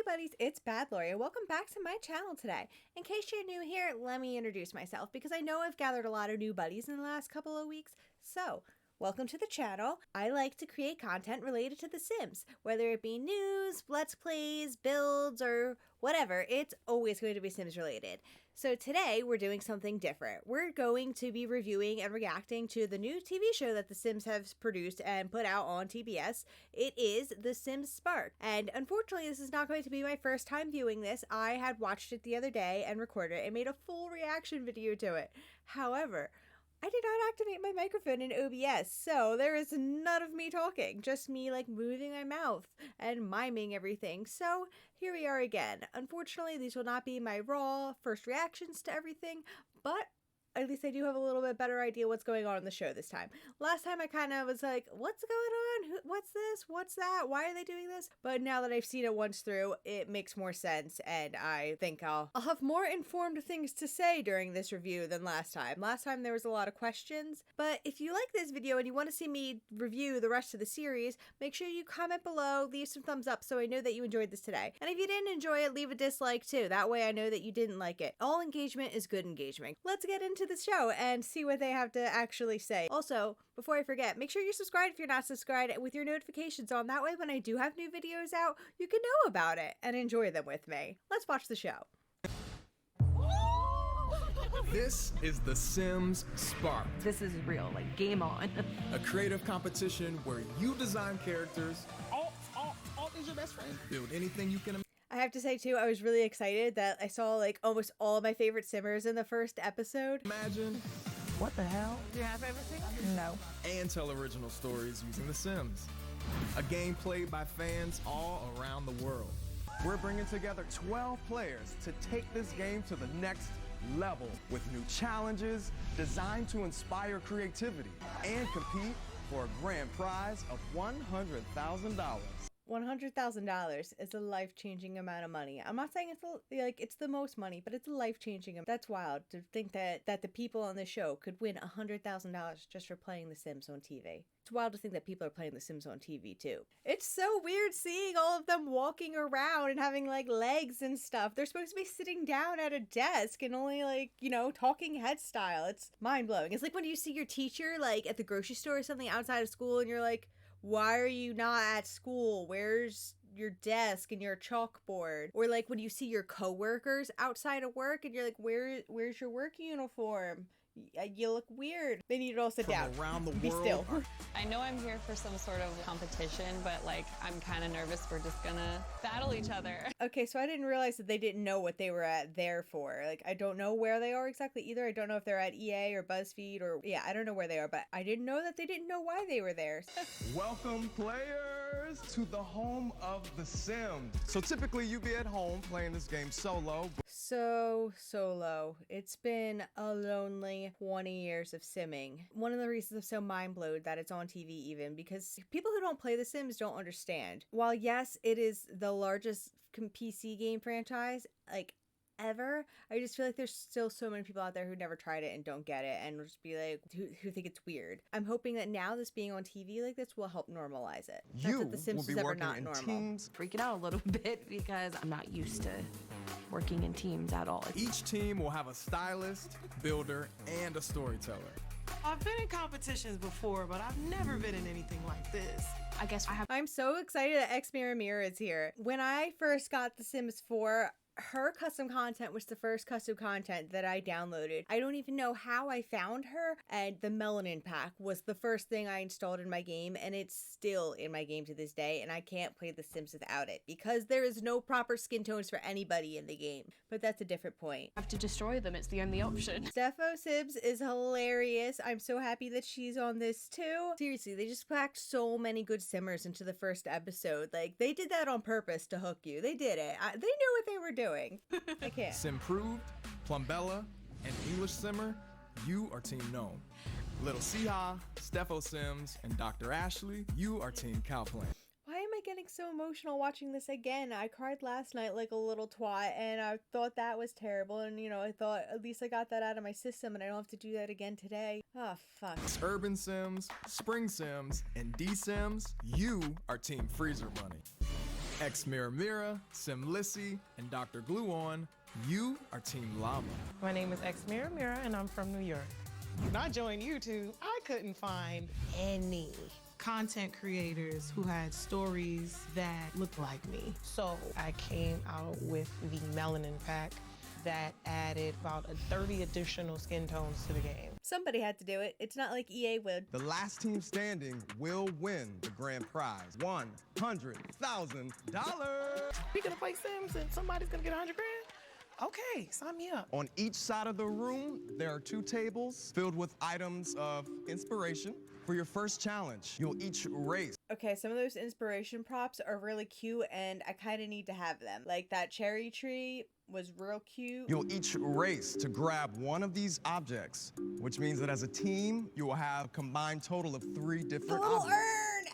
buddies, it's Bad Lori, and welcome back to my channel today. In case you're new here, let me introduce myself, because I know I've gathered a lot of new buddies in the last couple of weeks. So, welcome to the channel. I like to create content related to The Sims, whether it be news, let's plays, builds, or whatever. It's always going to be Sims related. So today we're doing something different. We're going to be reviewing and reacting to the new TV show that The Sims have produced and put out on TBS. It is The Sims Spark. And unfortunately, this is not going to be my first time viewing this. I had watched it the other day and recorded it and made a full reaction video to it. However, I did not activate my microphone in OBS, so there is none of me talking, just me like moving my mouth and miming everything. So here we are again. Unfortunately, these will not be my raw first reactions to everything, but at least I do have a little bit better idea what's going on in the show this time. Last time I kind of was like, what's going on? What's this? What's that? Why are they doing this? But now that I've seen it once through, it makes more sense, and I think I'll have more informed things to say during this review than last time. Last time there was a lot of questions, but if you like this video and you want to see me review the rest of the series, make sure you comment below, leave some thumbs up so I know that you enjoyed this today. And if you didn't enjoy it, leave a dislike too. That way I know that you didn't like it. All engagement is good engagement. Let's get into the show and see what they have to actually say. Also, before I forget, make sure you're subscribed if you're not subscribed with your notifications on. That way when I do have new videos out, you can know about it and enjoy them with me. Let's watch the show. This is The Sims Spark. This is real, like game on. A creative competition where you design characters. Alt is your best friend. Build anything you can imagine. I have to say too, I was really excited that I saw like almost all of my favorite Simmers in the first episode. What the hell? Do you have everything? No. And tell original stories using The Sims. A game played by fans all around the world. We're bringing together 12 players to take this game to the next level with new challenges designed to inspire creativity and compete for a grand prize of $100,000. $100,000 is a life-changing amount of money. I'm not saying it's the most money, but it's a life-changing. That's wild to think that the people on this show could win $100,000 just for playing The Sims on TV. It's wild to think that people are playing The Sims on TV too. It's so weird seeing all of them walking around and having like legs and stuff. They're supposed to be sitting down at a desk and only like, you know, talking head style. It's mind-blowing. It's like when you see your teacher like at the grocery store or something outside of school and you're like, why are you not at school? Where's your desk and your chalkboard? Or like when you see your coworkers outside of work and you're like, where's your work uniform? You look weird. They need to all sit down. Around the Be world. still. I know I'm here for some sort of competition, but like I'm kind of nervous we're just gonna battle each other. Okay, so I didn't realize that they didn't know what they were there for. Like, I don't know where they are exactly either. I don't know if they're at EA or BuzzFeed or, yeah, I don't know where they are, but I didn't know that they didn't know why they were there. Welcome, players, to the home of The Sims. So typically you be at home playing this game solo. So solo. It's been a lonely 20 years of simming. One of the reasons I'm so mind-blown that it's on TV even, because people who don't play The Sims don't understand. While yes, it is the largest PC game franchise, like, ever, I just feel like there's still so many people out there who never tried it and don't get it and will just be like, who think it's weird. I'm hoping that now this being on TV like this will help normalize it. You that The Sims will be was ever working not in normal. teams. Freaking out a little bit because I'm not used to working in teams at all. Each team will have a stylist, builder, and a storyteller. I've been in competitions before, but I've never been in anything like this. I guess I have. I'm so excited that X Mirror is here. When I first got The Sims 4, her custom content was the first custom content that I downloaded. I don't even know how I found her, and the Melanin Pack was the first thing I installed in my game, and it's still in my game to this day, and I can't play The Sims without it because there is no proper skin tones for anybody in the game. But that's a different point. I have to destroy them. It's the only option. Steffo Sibs is hilarious. I'm so happy that she's on this too. Seriously, they just packed so many good simmers into the first episode. Like, they did that on purpose to hook you. They did it. They knew what they were doing. I can't. Simproved, Plumbella, and English Simmer, you are Team Gnome. Little Siha, Steffo Sims, and Dr. Ashley, you are Team Cowplant. Why am I getting so emotional watching this again? I cried last night like a little twat, and I thought that was terrible, and you know, I thought at least I got that out of my system and I don't have to do that again today. Oh, fuck. Urban Sims, Spring Sims, and D Sims, you are Team Freezer Money. Ex Mira Mira, Sim Lissy, and Dr. Gluon, you are Team Lava. My name is Ex Mira Mira, and I'm from New York. When I joined YouTube, I couldn't find any content creators who had stories that looked like me. So I came out with the Melanin Pack that added about 30 additional skin tones to the game. Somebody had to do it. It's not like EA would. The last team standing will win the grand prize, $100,000. We gonna play Sims and somebody's gonna get 100 grand? Okay, sign me up. On each side of the room, there are 2 tables filled with items of inspiration. For your first challenge, you'll each race. Okay, some of those inspiration props are really cute and I kind of need to have them. Like that cherry tree was real cute. You'll each race to grab one of these objects, which means that as a team, you will have a combined total of 3 The different little objects. urn!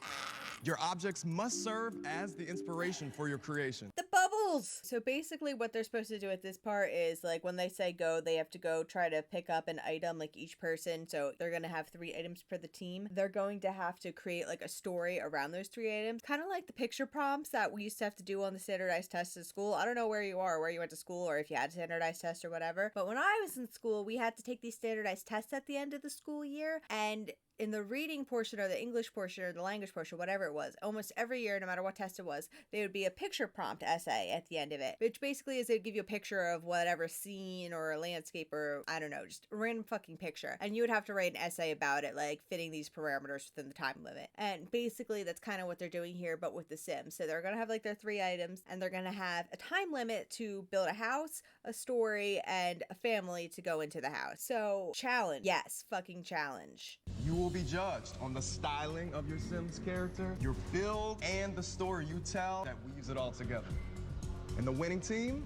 Your objects must serve as the inspiration for your creation. The bubbles! So basically what they're supposed to do at this part is like when they say go, they have to go try to pick up an item, like each person. So they're going to have 3 items for the team. They're going to have to create like a story around those 3 items. Kind of like the picture prompts that we used to have to do on the standardized tests at school. I don't know where you are, where you went to school, or if you had a standardized test or whatever. But when I was in school, we had to take these standardized tests at the end of the school year. And in the reading portion or the English portion or the language portion, whatever it was, almost every year, no matter what test it was, there would be a picture prompt essay at the end of it, which basically is they'd give you a picture of whatever scene or a landscape or, I don't know, just a random fucking picture. And you would have to write an essay about it, like fitting these parameters within the time limit. And basically that's kind of what they're doing here, but with the Sims. So they're going to have like their 3 items and they're going to have a time limit to build a house, a story, and a family to go into the house. So challenge. Yes, fucking challenge. You will be judged on the styling of your Sims character, your build, and the story you tell that weaves it all together. And the winning team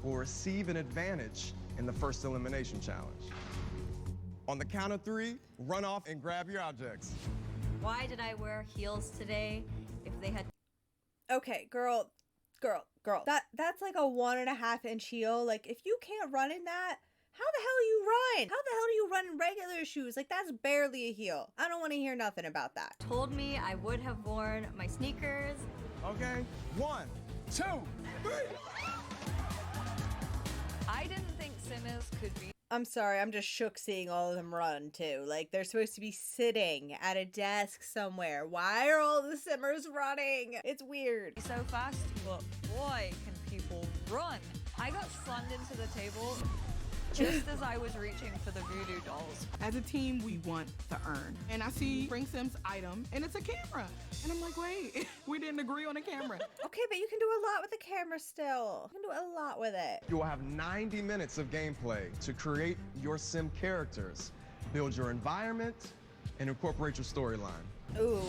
will receive an advantage in the first elimination challenge. On the count of 3, run off and grab your objects. Why did I wear heels today? If they had Okay, girl. That's like a 1.5 inch heel. Like if you can't run in that, how the hell do you run? How the hell do you run in regular shoes? Like that's barely a heel. I don't want to hear nothing about that. told me I would have worn my sneakers. Okay, 1, 2, 3. I didn't think Simmers could be I'm sorry, I'm just shook seeing all of them run too. Like they're supposed to be sitting at a desk somewhere. Why are all the Simmers running? It's weird. so fast, but boy, can people run. I got slammed into the table just as I was reaching for the voodoo dolls. As a team, we want the urn. And I see Bring Sim's item, and it's a camera. And I'm like, wait, we didn't agree on a camera. Okay, but you can do a lot with the camera still. You can do a lot with it. You will have 90 minutes of gameplay to create your Sim characters, build your environment, and incorporate your storyline. Ooh,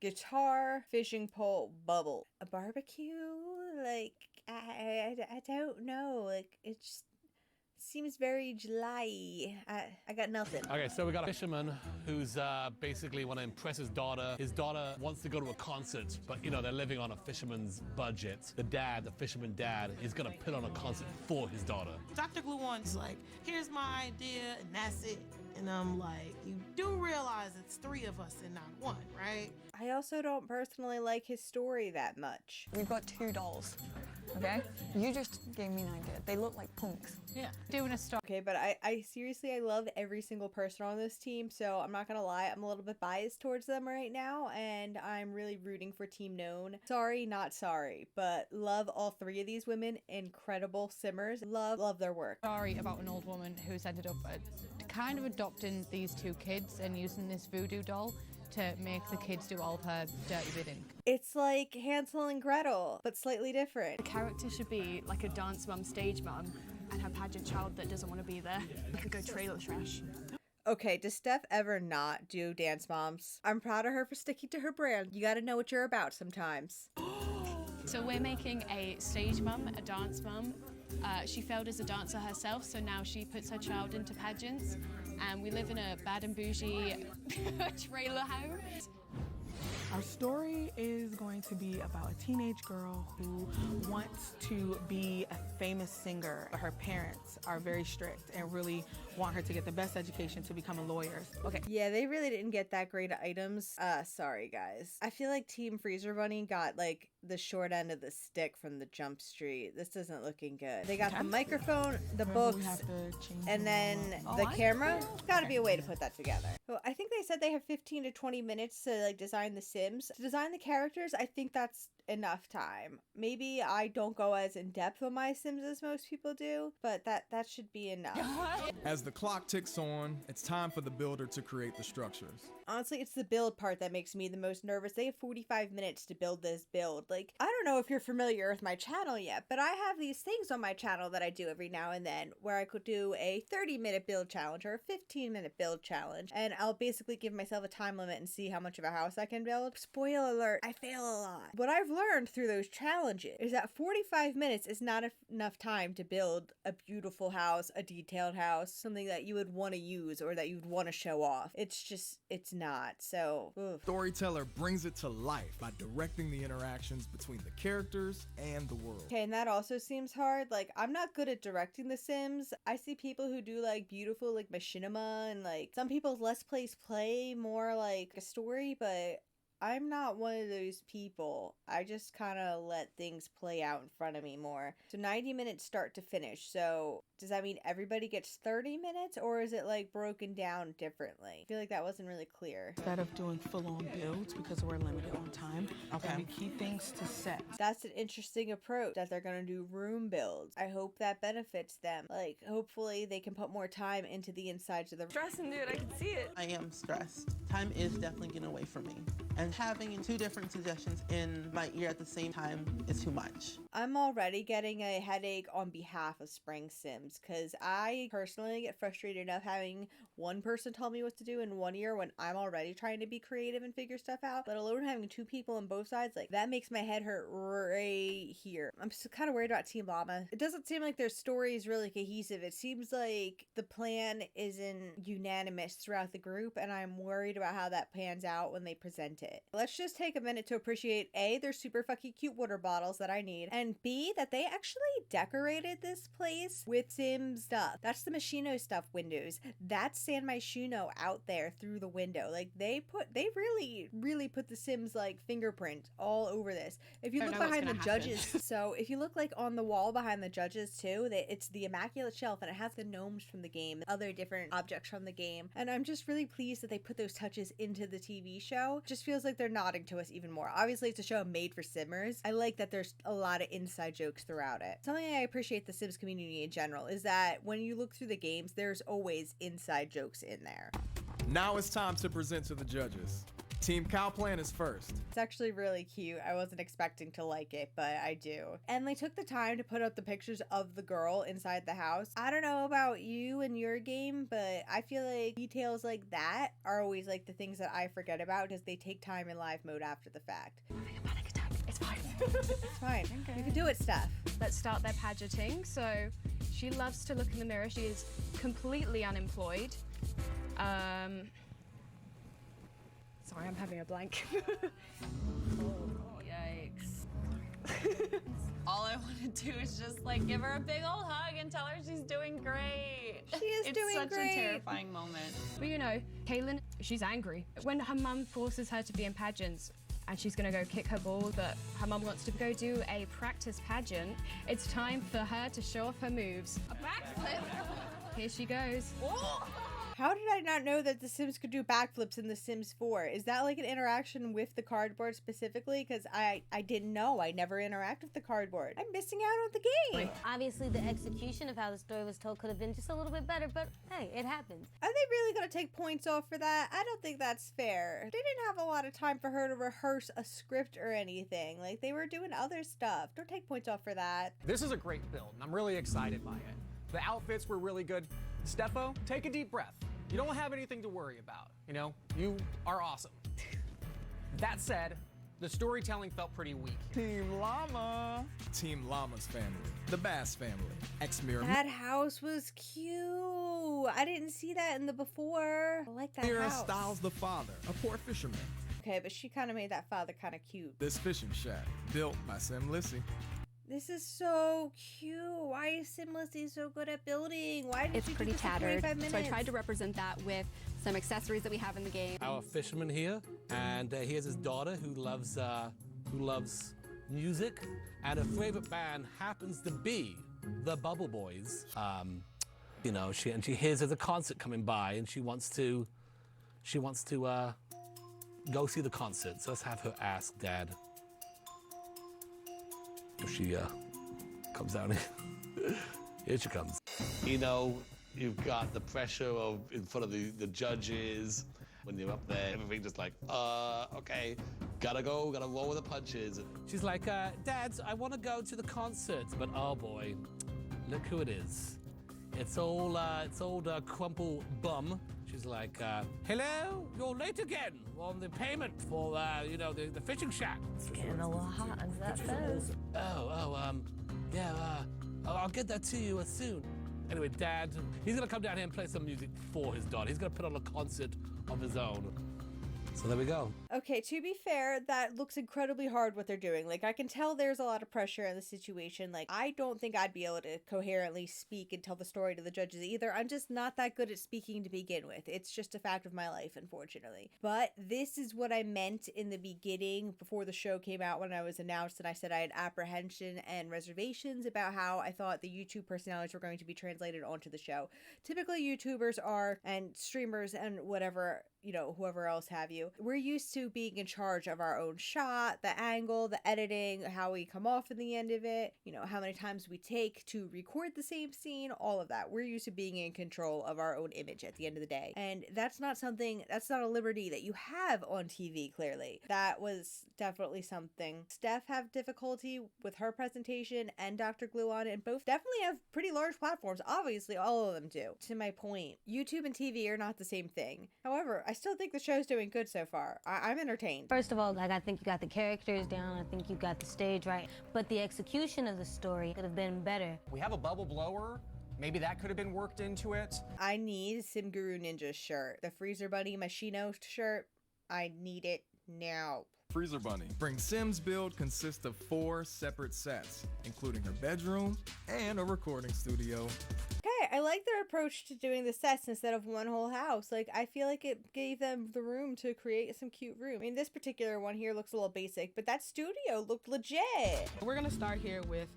guitar, fishing pole, bubble. A barbecue? Like, I don't know. Like, it just seems very July. I got nothing. Okay, so we got a fisherman who's basically want to impress his daughter. His daughter wants to go to a concert, but you know, they're living on a fisherman's budget. The fisherman dad, is gonna put on a concert for his daughter. Dr. Gluon's like, here's my idea, and that's it. And I'm like, you do realize it's 3 of us and not 1, right? I also don't personally like his story that much. We've got 2 dolls, okay? You just gave me an idea. They look like punks. Yeah. Doing a story. Okay, but I seriously, I love every single person on this team, so I'm not gonna lie, I'm a little bit biased towards them right now, and I'm really rooting for Team Known. Sorry, not sorry, but love all 3 of these women. Incredible Simmers. Love their work. Story about an old woman who's ended up kind of adopting these 2 kids and using this voodoo doll to make the kids do all of her dirty bidding. It's like Hansel and Gretel, but slightly different. The character should be like a dance mum, stage mum, and her pageant child that doesn't want to be there. You could go trailer trash. Okay, does Steph ever not do Dance Moms? I'm proud of her for sticking to her brand. You gotta know what you're about sometimes. So we're making a stage mum, a dance mum. She failed as a dancer herself, so now she puts her child into pageants. And we live in a bad and bougie trailer house. Our story is going to be about a teenage girl who wants to be a famous singer. Her parents are very strict and really want her to get the best education to become a lawyer. Okay. Yeah, they really didn't get that great of items. Sorry guys. I feel like Team Freezer Bunny got like the short end of the stick from the Jump Street. This isn't looking good. They got the microphone, the books, and then the camera. Gotta be a way to put that together. Well, I think they said they have 15 to 20 minutes to like design the Sims. To design the characters, I think that's enough time. Maybe I don't go as in depth on my Sims as most people do, but that should be enough. As the clock ticks on, it's time for the builder to create the structures. Honestly, it's the build part that makes me the most nervous. They have 45 minutes to build this build. Like, I don't know if you're familiar with my channel yet, but I have these things on my channel that I do every now and then where I could do a 30-minute build challenge or a 15-minute build challenge, and I'll basically give myself a time limit and see how much of a house I can build. Spoiler alert, I fail a lot. What I've learned through those challenges is that 45 minutes is not enough time to build a beautiful house, a detailed house, something that you would want to use or that you'd want to show off. It's not. So, oof. Storyteller brings it to life by directing the interactions between the characters and the world. Okay, and that also seems hard. Like, I'm not good at directing The Sims. I see people who do like beautiful like machinima, and like some people's Let's Plays play more like a story, but I'm not one of those people. I just kind of let things play out in front of me more. So 90 minutes start to finish. So does that mean everybody gets 30 minutes, or is it like broken down differently? I feel like that wasn't really clear. Instead of doing full-on builds because we're limited on time, we keep things to set. That's an interesting approach, that they're gonna do room builds. I hope that benefits them. Like, hopefully they can put more time into the insides of the Stressing, dude, I can see it. I am stressed. Time is definitely getting away from me. And having two different suggestions in my ear at the same time is too much. I'm already getting a headache on behalf of Spring Sims because I personally get frustrated enough having one person tell me what to do in one ear when I'm already trying to be creative and figure stuff out, let alone having two people on both sides. Like, that makes my head hurt right here. I'm just kind of worried about Team Llama. It doesn't seem like their story is really cohesive. It seems like the plan isn't unanimous throughout the group, and I'm worried about how that pans out when they present it. Let's just take a minute to appreciate A, their super fucking cute water bottles that I need, and B, that they actually decorated this place with Sim stuff. That's the Machino stuff windows. That's San Myshuno out there through the window. Like, they really put the Sims like fingerprint all over this. If you look behind the judges, so if you look like on the wall behind the judges too, it's the Immaculate Shelf, and it has the gnomes from the game, other different objects from the game, and I'm just really pleased that they put those touches into the TV show. It just feels like they're nodding to us even more. Obviously, it's a show made for Simmers. I like that there's a lot of inside jokes throughout it. Something I appreciate the Sims community in general is that when you look through the games, there's always inside jokes in there. Now it's time to present to the judges. Team Cowplan is first. It's actually really cute. I wasn't expecting to like it, but I do. And they took the time to put up the pictures of the girl inside the house. I don't know about you and your game, but I feel like details like that are always like the things that I forget about because they take time in live mode after the fact. Having a panic attack. It's fine. It's fine. Okay. You can do it, Steph. Let's start their pageanting. So she loves to look in the mirror. She is completely unemployed. Sorry, I'm having a blank. Yikes. All I want to do is just like give her a big old hug and tell her she's doing great. She is doing great. It's such a terrifying moment. But you know, Kaylin, she's angry. When her mum forces her to be in pageants, and she's gonna go kick her ball, but her mum wants to go do a practice pageant, it's time for her to show off her moves. A backflip. Here she goes. Oh! How did I not know that the Sims could do backflips in The Sims 4? Is that like an interaction with the cardboard specifically? Because I didn't know. I never interact with the cardboard. I'm missing out on the game. Obviously, the execution of how the story was told could have been just a little bit better, but hey, it happens. Are they really going to take points off for that? I don't think that's fair. They didn't have a lot of time for her to rehearse a script or anything. Like, they were doing other stuff. Don't take points off for that. This is a great build, and I'm really excited by it. The outfits were really good. Steffo, take a deep breath. You don't have anything to worry about, you know? You are awesome. That said, the storytelling felt pretty weak. Team Llama. Team Llama's family. The Bass family. Ex-Mirror. That house was cute. I didn't see that in the before. I like that Mira house. Styles the father, a poor fisherman. Okay, but she kind of made that father kind of cute. This fishing shack, built by Sim Lissy. This is so cute. Why is Simlessy so good at building? Why did It's you pretty do this in tattered, 45 minutes? so I tried to represent that with some accessories that we have in the game. Our fisherman here, and he has his daughter who loves music, and her favorite band happens to be the Bubble Boys. You know, she hears there's a concert coming by, and she wants to go see the concert. So let's have her ask Dad if she comes down here. Here she comes. You know, you've got the pressure of in front of the judges. When you're up there, everything just like, okay, gotta go, gotta roll with the punches. She's like, Dad, I want to go to the concert, but oh boy, look who it is. It's old Crumple Bum. She's like, hello, you're late again on the payment for, you know, the fishing shack. It's getting a little hot, is that fast? Yeah, I'll get that to you soon. Anyway, Dad, he's gonna come down here and play some music for his daughter. He's gonna put on a concert of his own. So there we go. Okay, to be fair, that looks incredibly hard what they're doing. Like, I can tell there's a lot of pressure in the situation. Like, I don't think I'd be able to coherently speak and tell the story to the judges either. I'm just not that good at speaking to begin with. It's just a fact of my life, unfortunately. But this is what I meant in the beginning before the show came out when I was announced, and I said I had apprehension and reservations about how I thought the YouTube personalities were going to be translated onto the show. Typically, YouTubers are, and streamers and whatever, you know, whoever else have you, we're used to being in charge of our own shot, the angle, the editing, how we come off in the end of it, you know, how many times we take to record the same scene, all of that. We're used to being in control of our own image at the end of the day. And that's not a liberty that you have on TV, clearly. That was definitely something. Steph have difficulty with her presentation and Dr. Gluon, and both definitely have pretty large platforms. Obviously, all of them do. To my point, YouTube and TV are not the same thing. However, I still think the show's doing good so far. I'm entertained. First of all, like, I think you got the characters down. I think you got the stage right. But the execution of the story could have been better. We have a bubble blower. Maybe that could have been worked into it. I need Sim Guru Ninja's shirt. The Freezer Bunny Machino shirt. I need it now. Freezer Bunny. Spring Sims build consists of 4 separate sets, including her bedroom and a recording studio. Okay, I like their approach to doing the sets instead of one whole house. Like, I feel like it gave them the room to create some cute room. I mean, this particular one here looks a little basic, but that studio looked legit. We're gonna start here with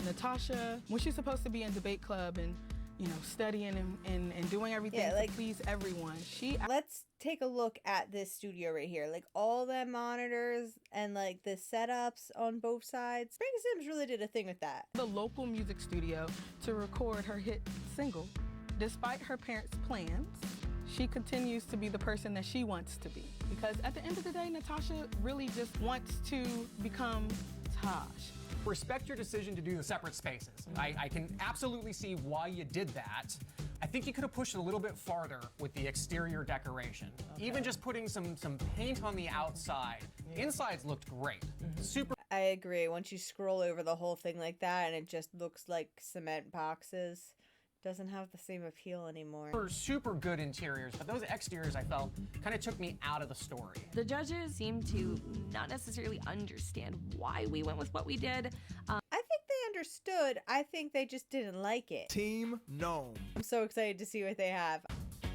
Natasha, when she's supposed to be in debate club and, you know, studying and doing everything to please everyone. Let's take a look at this studio right here. Like, all the monitors and like the setups on both sides. Spring Sims really did a thing with that. The local music studio to record her hit single. Despite her parents' plans, she continues to be the person that she wants to be. Because at the end of the day, Natasha really just wants to become Taj. Respect your decision to do the separate spaces. I can absolutely see why you did that. I think you could have pushed it a little bit farther with the exterior decoration. Okay. Even just putting some paint on the outside. Yeah. Insides looked great. Super. I agree. Once you scroll over the whole thing like that and it just looks like cement boxes, doesn't have the same appeal anymore. Super good interiors, but those exteriors I felt kind of took me out of the story. The judges seem to not necessarily understand why we went with what we did. I think they understood. I think they just didn't like it. Team Gnome. I'm so excited to see what they have.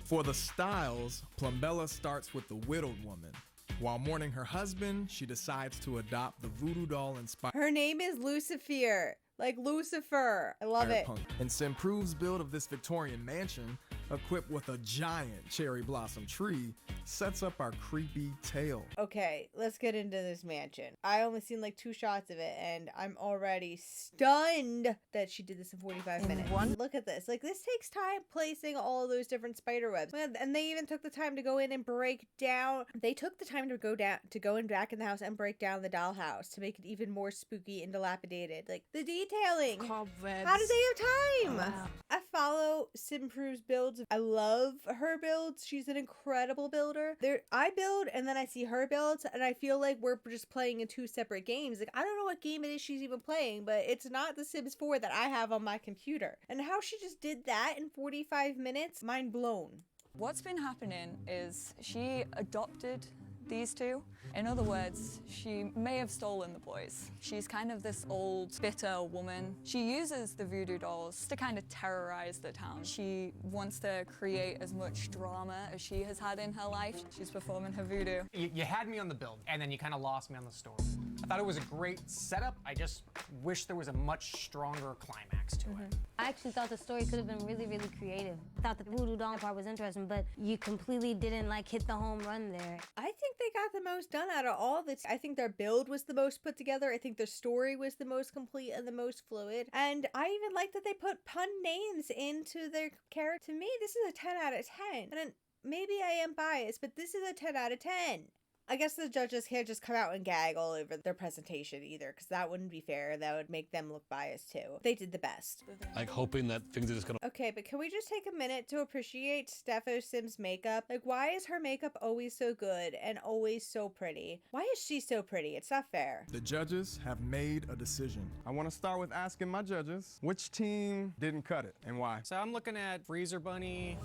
For the styles, Plumbella starts with the widowed woman. While mourning her husband, she decides to adopt the voodoo doll inspired. Her name is Lucifer. Like Lucifer. I love it. And Simprove's build of this Victorian mansion, equipped with a giant cherry blossom tree, sets up our creepy tale. Okay, let's get into this mansion. I only seen like 2 shots of it and I'm already stunned that she did this in 45 minutes. Look at this. Like, this takes time placing all those different spider webs. And they even took the time to go in and break down. They took the time to go in back in the house and break down the dollhouse to make it even more spooky and dilapidated. Like, the detailing. Cobwebs. How did they have time? Wow. I follow Simprove's builds. I love her builds. She's an incredible builder. I build and then I see her builds and I feel like we're just playing in 2 separate games. Like, I don't know what game it is she's even playing, but it's not the Sims 4 that I have on my computer. And how she just did that in 45 minutes, mind blown. What's been happening is she adopted these two. In other words, she may have stolen the boys. She's kind of this old, bitter woman. She uses the voodoo dolls to kind of terrorize the town. She wants to create as much drama as she has had in her life. She's performing her voodoo. You had me on the build, and then you kind of lost me on the story. I thought it was a great setup. I just wish there was a much stronger climax to it. I actually thought the story could have been really, really creative. I thought the voodoo doll part was interesting, but you completely didn't like hit the home run there. I think they got the most done out of all of it. I think their build was the most put together. I think their story was the most complete and the most fluid. And I even like that they put pun names into their character. To me, this is a 10 out of 10. And maybe I am biased, but this is a 10 out of 10. I guess the judges can't just come out and gag all over their presentation either, because that wouldn't be fair. That would make them look biased too. They did the best. Like hoping that things are just gonna. Okay, but can we just take a minute to appreciate Stepho Sims' makeup? Like, why is her makeup always so good and always so pretty? Why is she so pretty? It's not fair. The judges have made a decision. I want to start with asking my judges, which team didn't cut it and why? So I'm looking at Freezer Bunny,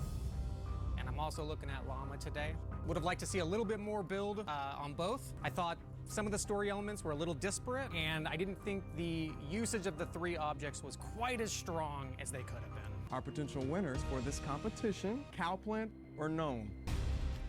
and I'm also looking at Llama today. Would have liked to see a little bit more build on both. I thought some of the story elements were a little disparate, and I didn't think the usage of the three objects was quite as strong as they could have been. Our potential winners for this competition, Cowplant or Gnome?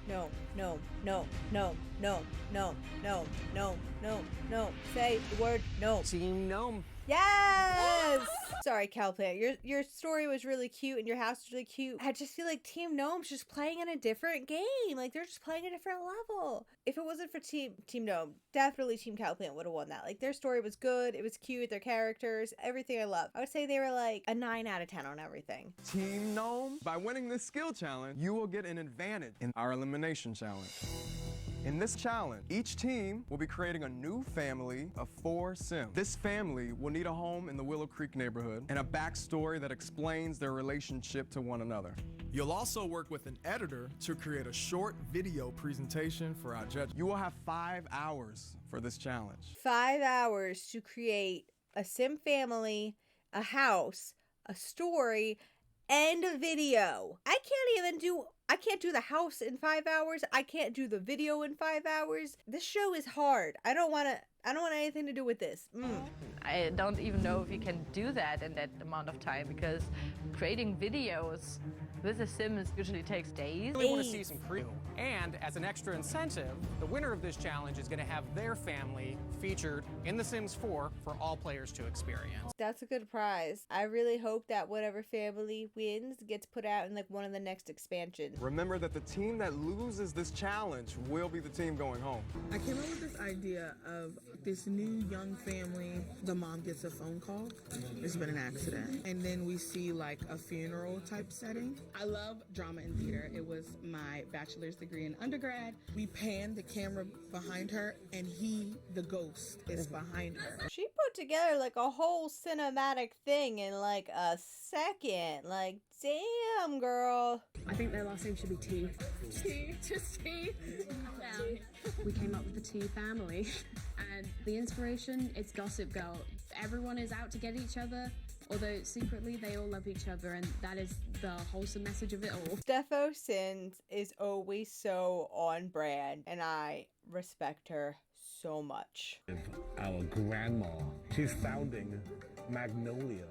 No, no, no, no, no, no, no, no, no, no. Say the word no. Team Gnome. Yes! Sorry, Cowplant. Your story was really cute and your house was really cute. I just feel like Team Gnome's just playing in a different game. Like, they're just playing a different level. If it wasn't for Team Gnome, definitely Team Cowplant would have won that. Like, their story was good. It was cute. Their characters, everything I love. I would say they were like a 9 out of 10 on everything. Team Gnome, by winning this skill challenge, you will get an advantage in our elimination challenge. In this challenge, each team will be creating a new family of 4 Sims. This family will need a home in the Willow Creek neighborhood and a backstory that explains their relationship to one another. You'll also work with an editor to create a short video presentation for our judges. You will have 5 hours for this challenge. 5 hours to create a Sim family, a house, a story, and a video. I can't do the house in 5 hours. I can't do the video in 5 hours. This show is hard. I don't want anything to do with this. I don't even know if you can do that in that amount of time, because creating videos with The Sims usually takes days. I really want to see some crew. And as an extra incentive, the winner of this challenge is going to have their family featured in The Sims 4 for all players to experience. That's a good prize. I really hope that whatever family wins gets put out in like one of the next expansions. Remember that the team that loses this challenge will be the team going home. I came up with this idea of this new young family. The mom gets a phone call. There's been an accident. And then we see like a funeral type setting. I love drama in theater. It was my bachelor's degree in undergrad. We pan the camera behind her, and the ghost, is behind her. She put together like a whole cinematic thing in like a second. Like, damn, girl. I think their last name should be T. T, just T. Down. We came up with the T family, and the inspiration, it's Gossip Girl. Everyone is out to get each other, although secretly they all love each other, and that is the wholesome message of it all. Stepho Sims is always so on brand, and I respect her so much. Our grandma, she's founding Magnolia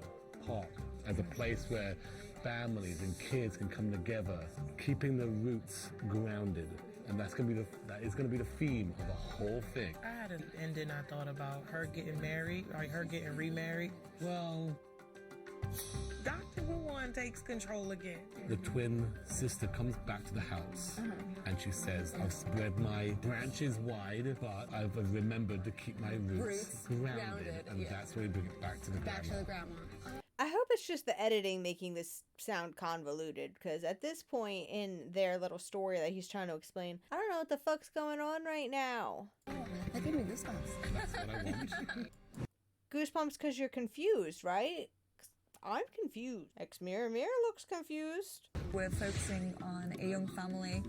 Park as a place where families and kids can come together, keeping the roots grounded. And that is going to be the theme of the whole thing. I had an ending I thought about, her getting married, or her getting remarried. Well, Dr. Wuhan takes control again. the twin sister comes back to the house and she says, I've spread my branches wide, but I've remembered to keep my roots grounded. And that's where we bring it back to the grandma. I hope it's just the editing making this sound convoluted, because at this point in their little story that he's trying to explain, I don't know what the fuck's going on right now. That gave me goosebumps. That's what I want. Goosebumps because you're confused, right? 'Cause I'm confused. Mirror looks confused. We're focusing on a young family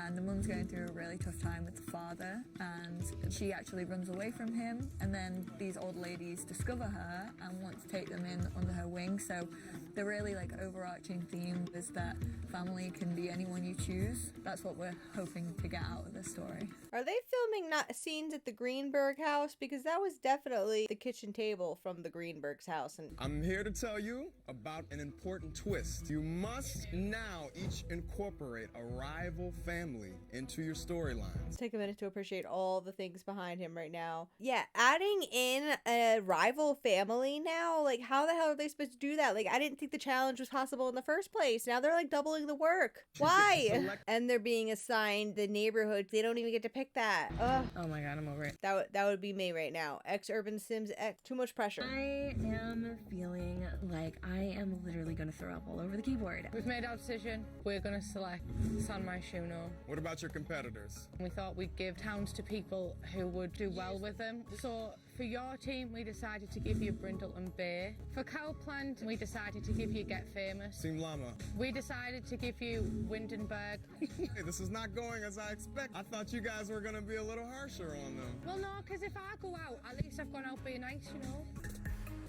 and the mum's going through a really tough time with the father, and she actually runs away from him, and then these old ladies discover her and want to take them in under her wing. So the really like overarching theme is that family can be anyone you choose. That's what we're hoping to get out of this story. Are they filming not scenes at the Greenberg house? Because that was definitely the kitchen table from the Greenberg's house. And I'm here to tell you about an important twist. You must now each incorporate a rival family into your storylines. take a minute to appreciate all the things behind him right now. Yeah, adding in a rival family now, like how the hell are they supposed to do that? Like I didn't think the challenge was possible in the first place. Now they're like doubling the work. Why? And they're being assigned the neighborhood. They don't even get to pick that. Ugh. Oh my god, I'm over it. That would be me right now. Ex-Urban Sims X. Too much pressure. I am feeling like I am literally gonna throw up all over the keyboard. We've made our decision. We're gonna select San Myshuno. What about your competitors? We thought we'd give towns to people who would do well with them. So for your team, we decided to give you Brindleton Bay. For Cowplant, we decided to give you Get Famous. Team Llama. We decided to give you Windenburg. Hey, this is not going as I expect. I thought you guys were gonna be a little harsher on them. Well, no, because if I go out, at least I've gone out being nice, you know?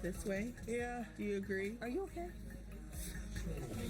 This way? Yeah. Do you agree? Are you okay?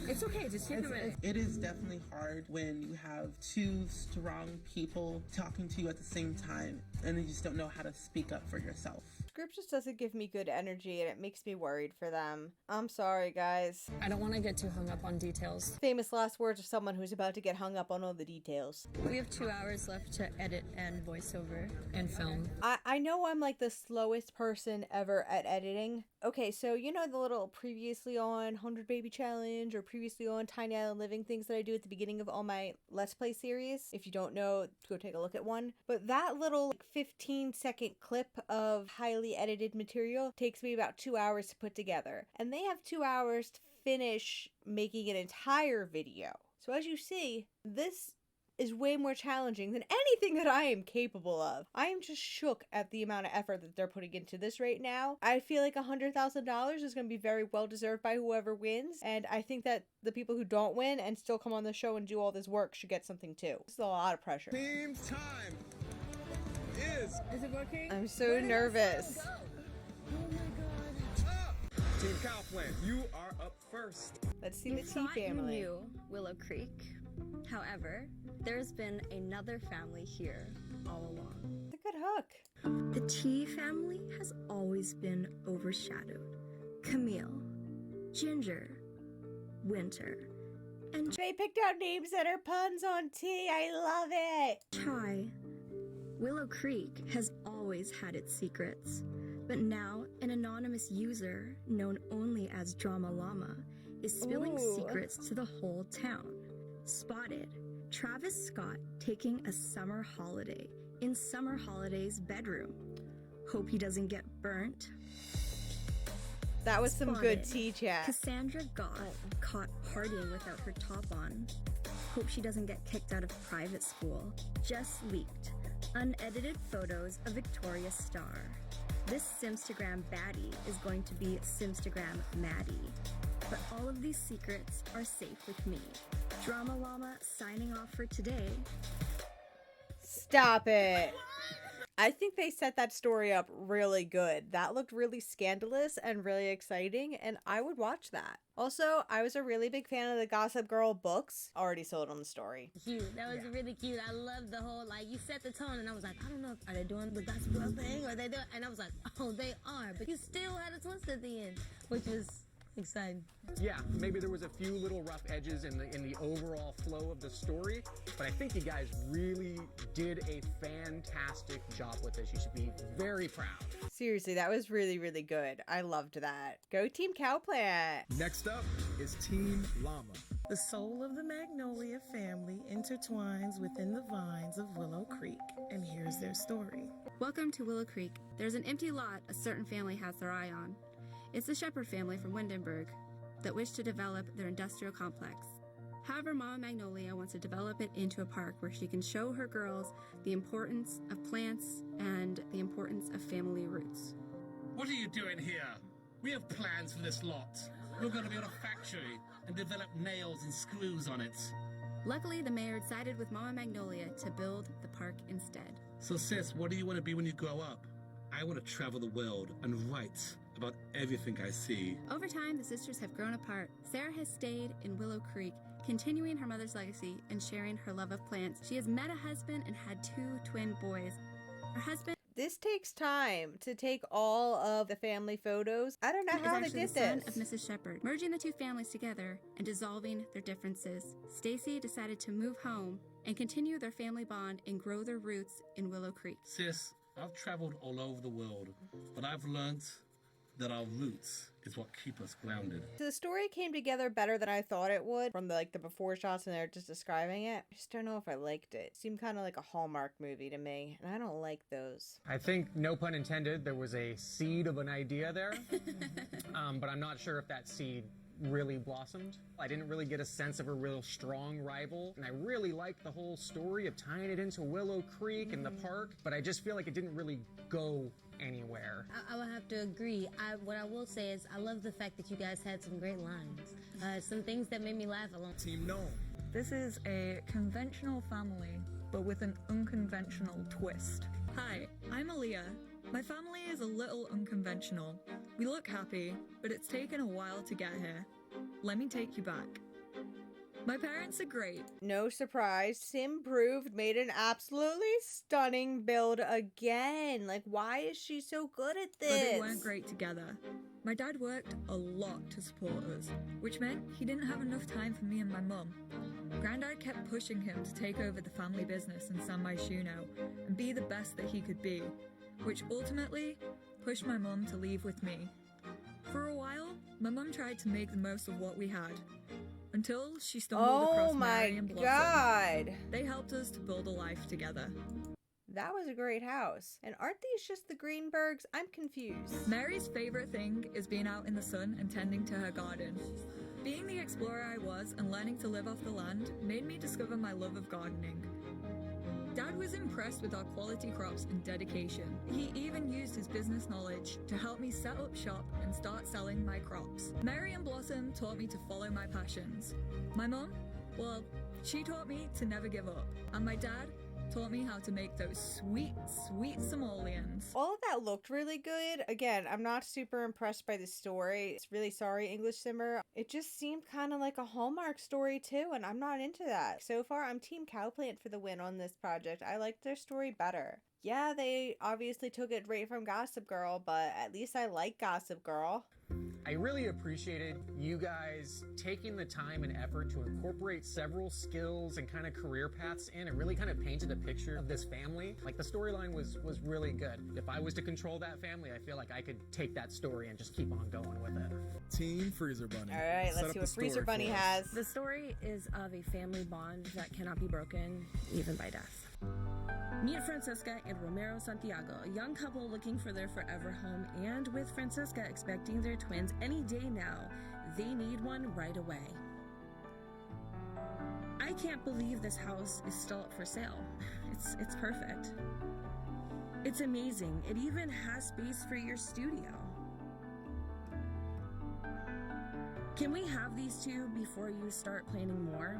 It's okay, just take a minute. It is definitely hard when you have two strong people talking to you at the same time and you just don't know how to speak up for yourself. Script just doesn't give me good energy and it makes me worried for them. I'm sorry, guys. I don't want to get too hung up on details. Famous last words of someone who's about to get hung up on all the details. We have 2 hours left to edit and voiceover and film. I know I'm like the slowest person ever at editing. Okay, so you know the little previously on 100 Baby Challenge or previously on Tiny Island Living things that I do at the beginning of all my Let's Play series? If you don't know, go take a look at one. But that little 15-second clip of highly edited material takes me about 2 hours to put together. And they have 2 hours to finish making an entire video. So as you see, this is way more challenging than anything that I am capable of. I am just shook at the amount of effort that they're putting into this right now. I feel like $100,000 is going to be very well deserved by whoever wins, and I think that the people who don't win and still come on the show and do all this work should get something too. This is a lot of pressure. Team time is it working? I'm so nervous. Team Cowplant, you are up first. Let's see the T thought family. You knew Willow Creek. However, there's been another family here all along. It's a good hook. The T family has always been overshadowed. Camille, Ginger, Winter, and they picked out names that are puns on T. I love it. Chai. Willow Creek has always had its secrets, but now an anonymous user known only as Drama Llama is spilling secrets to the whole town. Spotted Travis Scott taking a summer holiday in Summer Holiday's bedroom. Hope he doesn't get burnt. That was some good tea chat. Cassandra Goth caught partying without her top on. Hope she doesn't get kicked out of private school. Just leaked unedited photos of Victoria Starr. This Simstagram baddie is going to be Simstagram Maddie. But all of these secrets are safe with me. Drama Llama signing off for today. Stop it. I think they set that story up really good. That looked really scandalous and really exciting, and I would watch that. Also, I was a really big fan of the Gossip Girl books. Already sold on the story. Cute. That was really cute. I loved the whole, like, you set the tone, and I was like, I don't know, are they doing the Gossip Girl thing, or they doing, and I was like, oh, they are, but you still had a twist at the end, which was exciting. Yeah, maybe there was a few little rough edges in the overall flow of the story, but I think you guys really did a fantastic job with this. You should be very proud. Seriously, that was really, really good. I loved that. Go Team Cowplant. Next up is Team Llama. The soul of the Magnolia family intertwines within the vines of Willow Creek, and here's their story. Welcome to Willow Creek. There's an empty lot a certain family has their eye on. It's the Shepherd family from Windenburg that wish to develop their industrial complex. However, Mama Magnolia wants to develop it into a park where she can show her girls the importance of plants and the importance of family roots. What are you doing here? We have plans for this lot. We're going to build a factory and develop nails and screws on it. Luckily, the mayor sided with Mama Magnolia to build the park instead. So sis, what do you want to be when you grow up? I want to travel the world and write about everything I see. Over time, the sisters have grown apart. Sarah has stayed in Willow Creek, continuing her mother's legacy and sharing her love of plants. She has met a husband and had 2 twin boys. Her husband... This takes time to take all of the family photos. I don't know how they did the son this. of Mrs. Shepherd, merging the 2 families together and dissolving their differences. Stacy decided to move home and continue their family bond and grow their roots in Willow Creek. Sis, I've traveled all over the world, but I've learned that our roots is what keep us grounded. So the story came together better than I thought it would from the before shots, and they're just describing it. I just don't know if I liked it. It seemed kind of like a Hallmark movie to me, and I don't like those. I think, no pun intended, there was a seed of an idea there, but I'm not sure if that seed really blossomed. I didn't really get a sense of a real strong rival, and I really liked the whole story of tying it into Willow Creek and the park, but I just feel like it didn't really go anywhere. I would have to agree. What I will say is I love the fact that you guys had some great lines. Some things that made me laugh along. Team Gnome. This is a conventional family, but with an unconventional twist. Hi, I'm Aaliyah. My family is a little unconventional. We look happy, but it's taken a while to get here. Let me take you back. My parents are great. No surprise, Sim made an absolutely stunning build again. Like, why is she so good at this? But they weren't great together. My dad worked a lot to support us, which meant he didn't have enough time for me and my mum. Granddad kept pushing him to take over the family business in San Myshuno and be the best that he could be, which ultimately pushed my mum to leave with me. For a while, my mum tried to make the most of what we had, until she stumbled across Mary and Blossom. God. They helped us to build a life together. That was a great house. And aren't these just the Greenbergs? I'm confused. Mary's favorite thing is being out in the sun and tending to her garden. Being the explorer I was and learning to live off the land made me discover my love of gardening. Dad was impressed with our quality crops and dedication. He even used his business knowledge to help me set up shop and start selling my crops. Mary and Blossom taught me to follow my passions. My mom, well, she taught me to never give up. And my dad taught me how to make those sweet, sweet simoleons. All of that looked really good. Again, I'm not super impressed by the story. It's really sorry, English Simmer. It just seemed kind of like a Hallmark story too, and I'm not into that. So far, I'm Team Cowplant for the win on this project. I liked their story better. Yeah, they obviously took it right from Gossip Girl, but at least I like Gossip Girl. I really appreciated you guys taking the time and effort to incorporate several skills and kind of career paths in. It really kind of painted a picture of this family. Like, the storyline was really good. If I was to control that family, I feel like I could take that story and just keep on going with it. Team Freezer Bunny. All right, let's see what Freezer Bunny has. The story is of a family bond that cannot be broken, even by death. Meet Francesca and Romero Santiago, a young couple looking for their forever home, and with Francesca expecting their twins any day now, they need one right away. I can't believe this house is still up for sale. It's perfect. It's amazing. It even has space for your studio. Can we have these two before you start planning more?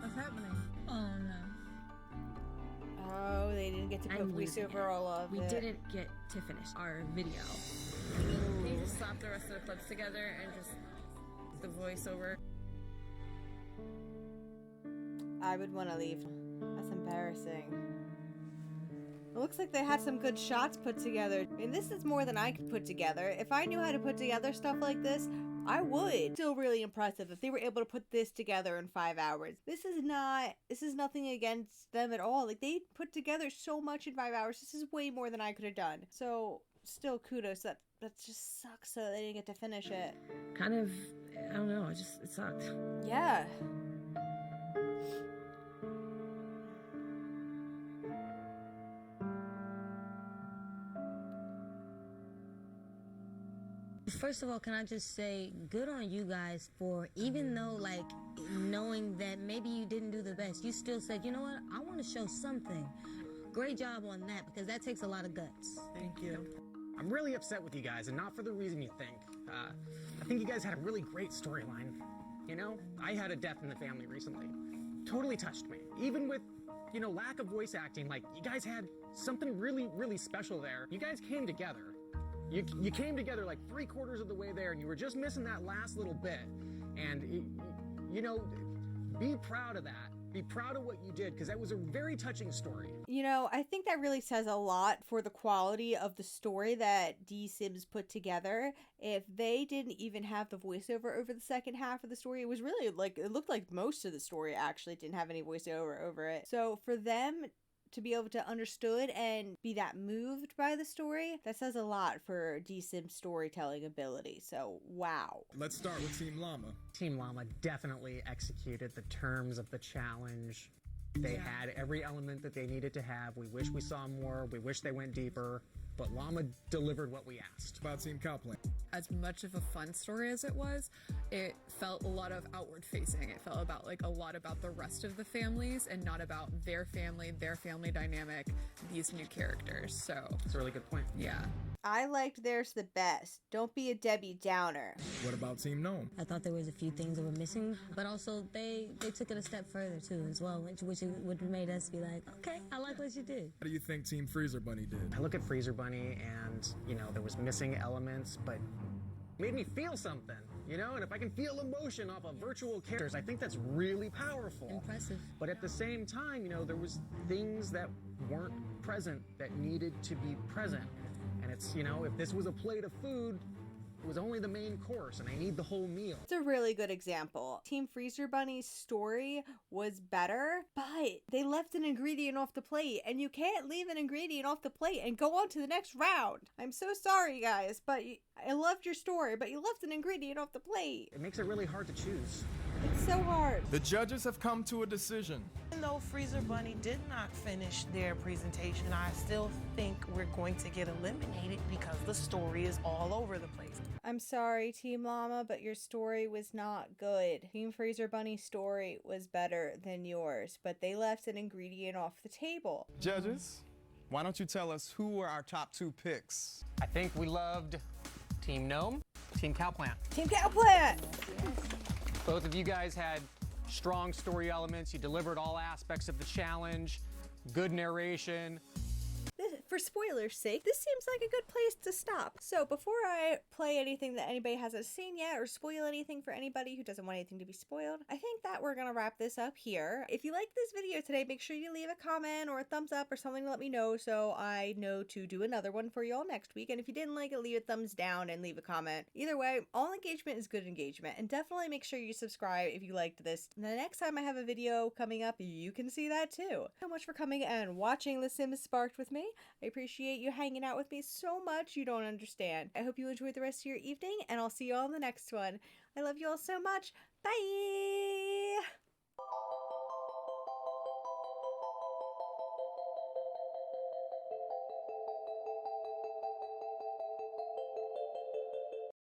What's happening? Oh no. Oh, they didn't get to put voiceover all of We it. didn't get to finish our video. Can you just slap the rest of the clips together and just the voiceover? I would want to leave. That's embarrassing. It looks like they had some good shots put together. I mean, this is more than I could put together. If I knew how to put together stuff like this, I would. Still really impressive if they were able to put this together in 5 hours. This is nothing against them at all. Like, they put together so much in 5 hours. This is way more than I could have done. So, still kudos. That just sucks that they didn't get to finish it. Kind of, I don't know, it sucked. Yeah. First of all, can I just say, good on you guys for, even though, like, knowing that maybe you didn't do the best, you still said, you know what, I want to show something. Great job on that, because that takes a lot of guts. Thank you. I'm really upset with you guys, and not for the reason you think. I think you guys had a really great storyline. You know, I had a death in the family recently. Totally touched me. Even with, you know, lack of voice acting, like, you guys had something really, really special there. You guys came together. You came together like 3/4 of the way there, and you were just missing that last little bit. And, you know, be proud of that. Be proud of what you did, because that was a very touching story. You know, I think that really says a lot for the quality of the story that D Sims put together. If they didn't even have the voiceover over the second half of the story, it was really like, it looked like most of the story actually didn't have any voiceover over it. So for them to be able to understood and be that moved by the story, that says a lot for D Sim's storytelling ability. So, wow. Let's start with Team Llama. Team Llama definitely executed the terms of the challenge. They had every element that they needed to have. We wish we saw more. We wish they went deeper. But Llama delivered what we asked. About Team Cowplant. As much of a fun story as it was, it felt a lot of outward facing. It felt about like a lot about the rest of the families and not about their family dynamic, these new characters. So that's a really good point. Yeah. I liked theirs the best. Don't be a Debbie Downer. What about Team Gnome? I thought there was a few things that were missing, but also they took it a step further too as well, which made us be like, okay, I like what you did. What do you think Team Freezer Bunny did? I look at Freezer Bunny and, you know, there was missing elements, but made me feel something, you know? And if I can feel emotion off of virtual characters, I think that's really powerful. Impressive. But at the same time, you know, there was things that weren't present that needed to be present. And it's, you know, if this was a plate of food, it was only the main course, and I need the whole meal. It's a really good example. Team Freezer Bunny's story was better, but they left an ingredient off the plate, and you can't leave an ingredient off the plate and go on to the next round. I'm so sorry, guys, but I loved your story, but you left an ingredient off the plate. It makes it really hard to choose. It's so hard. The judges have come to a decision. Even though Freezer Bunny did not finish their presentation, I still think we're going to get eliminated because the story is all over the place. I'm sorry, Team Llama, but your story was not good. Team Freezer Bunny's story was better than yours, but they left an ingredient off the table. Judges, why don't you tell us who were our top 2 picks? I think we loved Team Gnome, Team Cowplant. Team Cowplant! Both of you guys had strong story elements. You delivered all aspects of the challenge, good narration. For spoilers' sake, this seems like a good place to stop. So before I play anything that anybody hasn't seen yet or spoil anything for anybody who doesn't want anything to be spoiled, I think that we're gonna wrap this up here. If you liked this video today, make sure you leave a comment or a thumbs up or something to let me know so I know to do another one for y'all next week. And if you didn't like it, leave a thumbs down and leave a comment. Either way, all engagement is good engagement. And definitely make sure you subscribe if you liked this. The next time I have a video coming up, you can see that too. Thank you so much for coming and watching The Sims Sparked with me. I appreciate you hanging out with me so much you don't understand. I hope you enjoyed the rest of your evening, and I'll see you all in the next one. I love you all so much. Bye!